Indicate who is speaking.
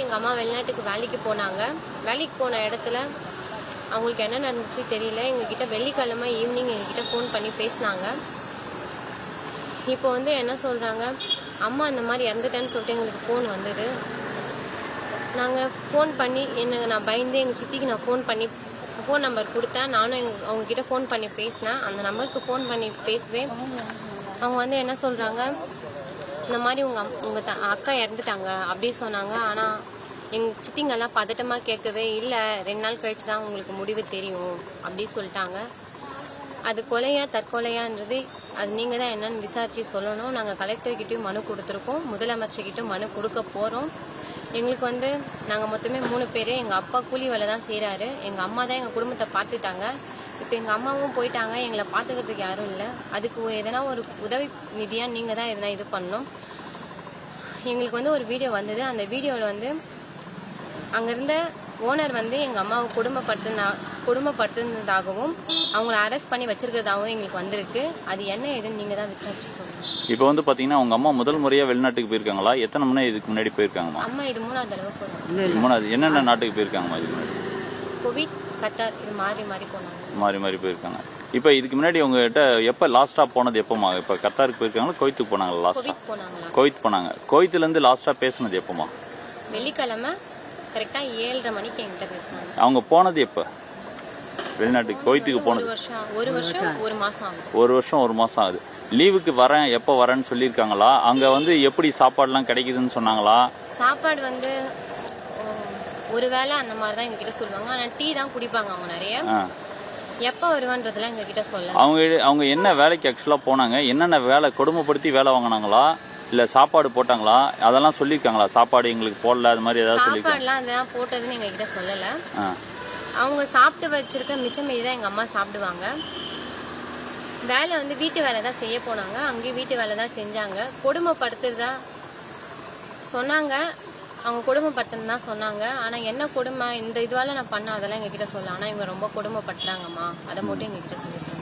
Speaker 1: எங்கள் அம்மா வெளிநாட்டுக்கு வேலைக்கு போனாங்க. வேலைக்கு போன இடத்துல அவங்களுக்கு என்ன நடந்துச்சு தெரியல. எங்ககிட்ட வெள்ளிக்கிழமை ஈவினிங் எங்ககிட்ட ஃபோன் பண்ணி பேசினாங்க. இப்போ வந்து என்ன சொல்கிறாங்க, அம்மா இந்த மாதிரி இறந்துட்டேன்னு சொல்லிட்டு எங்களுக்கு ஃபோன் வந்தது. நாங்கள் ஃபோன் பண்ணி நான் பயந்து எங்கள் சித்திக்கு நான் ஃபோன் பண்ணி ஃபோன் நம்பர் கொடுத்தேன். நானும் அவங்கக்கிட்ட ஃபோன் பண்ணி பேசினேன். அந்த நம்பருக்கு ஃபோன் பண்ணி பேசுவே அவங்க வந்து என்ன சொல்கிறாங்க, இந்த மாதிரி உங்கள் அக்கா இறந்துட்டாங்க அப்படி சொன்னாங்க. ஆனால் எங்கள் சித்திங்கெல்லாம் பதட்டமாக கேட்கவே இல்லை, 2 நாள் கழிச்சு தான் உங்களுக்கு முடிவு தெரியும் அப்படி சொல்லிட்டாங்க. அது கொலையா தற்கொலையான்றது அது நீங்கள் தான் என்னன்னு விசாரித்து சொல்லணும். நாங்கள் கலெக்டர்கிட்டையும் மனு கொடுத்துருக்கோம், முதலமைச்சர்கிட்டையும் மனு கொடுக்க போகிறோம். எங்களுக்கு வந்து நாங்கள் மொத்தமே 3 பேர். எங்கள் அப்பா கூலி வேலை தான் செய்கிறாரு. எங்கள் அம்மா தான் எங்கள் குடும்பத்தை பார்த்துட்டாங்க. இப்போ எங்கள் அம்மாவும் போயிட்டாங்க, எங்களை பார்த்துக்கிறதுக்கு யாரும் இல்லை. அதுக்கு எதனா ஒரு உதவி நிதியாக நீங்கள் தான் எதனா இது பண்ணணும். எங்களுக்கு வந்து ஒரு வீடியோ வந்தது. அந்த வீடியோவில் வந்து அங்கே இருந்த ஓனர் வந்து எங்கள் அம்மாவை கொடுமைப்படுத்துனதாகவும் அவங்கள அரெஸ்ட் பண்ணி வச்சிருக்கிறதாகவும் எங்களுக்கு வந்திருக்கு. அது என்ன ஏதுன்னு நீங்கள் தான் விசாரிச்சு சொல்லணும்.
Speaker 2: இப்போ வந்து பார்த்தீங்கன்னா உங்கள் அம்மா முதல் முறையாக வெளிநாட்டுக்கு போயிருக்காங்களா? எத்தனை முறை இதுக்கு முன்னாடி போயிருக்காங்கம்மா?
Speaker 1: அம்மா இது 3ஆவது தடவை போகிறாங்க.
Speaker 2: 3வது. என்னென்ன நாட்டுக்கு போயிருக்காங்கம்மா இதுக்கு முன்னாடி?
Speaker 1: குவைத், கத்தார், இது மாறி போனாங்க.
Speaker 2: மாறி போயிருக்காங்க. இப்போ இதுக்கு முன்னாடி உங்ககிட்ட எப்போ லாஸ்ட்டாக போனது எப்போம்மா? இப்போ கத்தாருக்கு போயிருக்காங்களா, குவைத்துக்கு போனாங்களா? லாஸ்ட்டாக குவைத் போனாங்க. குவைத்துலேருந்து லாஸ்ட்டாக பேசுனது எப்போம்மா?
Speaker 1: வெள்ளிக்கிழமை கரெக்டாக 7:30 மணிக்கு என்கிட்ட பேசினாங்க.
Speaker 2: அவங்க போனது எப்போ வெளிநாட்டுக்கு? குவைத்துக்கு போனது
Speaker 1: ஒரு வருஷம் 1 மாதம் ஆகுது.
Speaker 2: 1 வருஷம் 1 மாதம் ஆகுது. லீவுக்கு வரேன் எப்போ வரேன்னு சொல்லியிருக்காங்களா? அங்கே வந்து எப்படி சாப்பாடுலாம் கிடைக்குதுன்னு சொன்னாங்களா?
Speaker 1: சாப்பாடு வந்து ஒரு வேளை அந்த மாதிரி தான் எங்ககிட்ட சொல்லுவாங்க. ஆனால் டீ தான் குடிப்பாங்க அவங்க நிறைய. எப்போ வருவான்றதுலாம் எங்ககிட்ட சொல்லலாம்.
Speaker 2: அவங்க என்ன வேலைக்கு ஆக்சுவலாக போனாங்க? என்னென்ன வேலை கொடுமைப்படுத்தி வேலை வாங்கினாங்களா, இல்லை சாப்பாடு போட்டாங்களா? அதெல்லாம் சொல்லியிருக்காங்களா? சாப்பாடு எங்களுக்கு போடல அது மாதிரி ஏதாவது சொல்லியிருக்காங்க?
Speaker 1: சாப்பாடுலாம் அதெல்லாம் போட்டதுன்னு எங்ககிட்ட சொல்லலை. அவங்க சாப்பிட்டு வச்சிருக்க மிச்சம் மீதி தான் எங்கள் அம்மா சாப்பிடுவாங்க. வேலை வந்து வீட்டு வேலை தான் செய்ய போனாங்க. அங்கேயும் வீட்டு வேலை தான் செஞ்சாங்க. கொடுமைப்படுத்துறதா சொன்னாங்க. அவங்க கொடுமைப்படுத்துன்னு தான் சொன்னாங்க. ஆனால் என்ன கொடுமை இந்த இதுவால நான் பண்ண அதெல்லாம் எங்ககிட்ட சொல்லலாம். ஆனால் இவங்க ரொம்ப கொடுமைப்படுத்துறாங்கம்மா, அதை மட்டும் எங்ககிட்ட சொல்லியிருக்காங்க.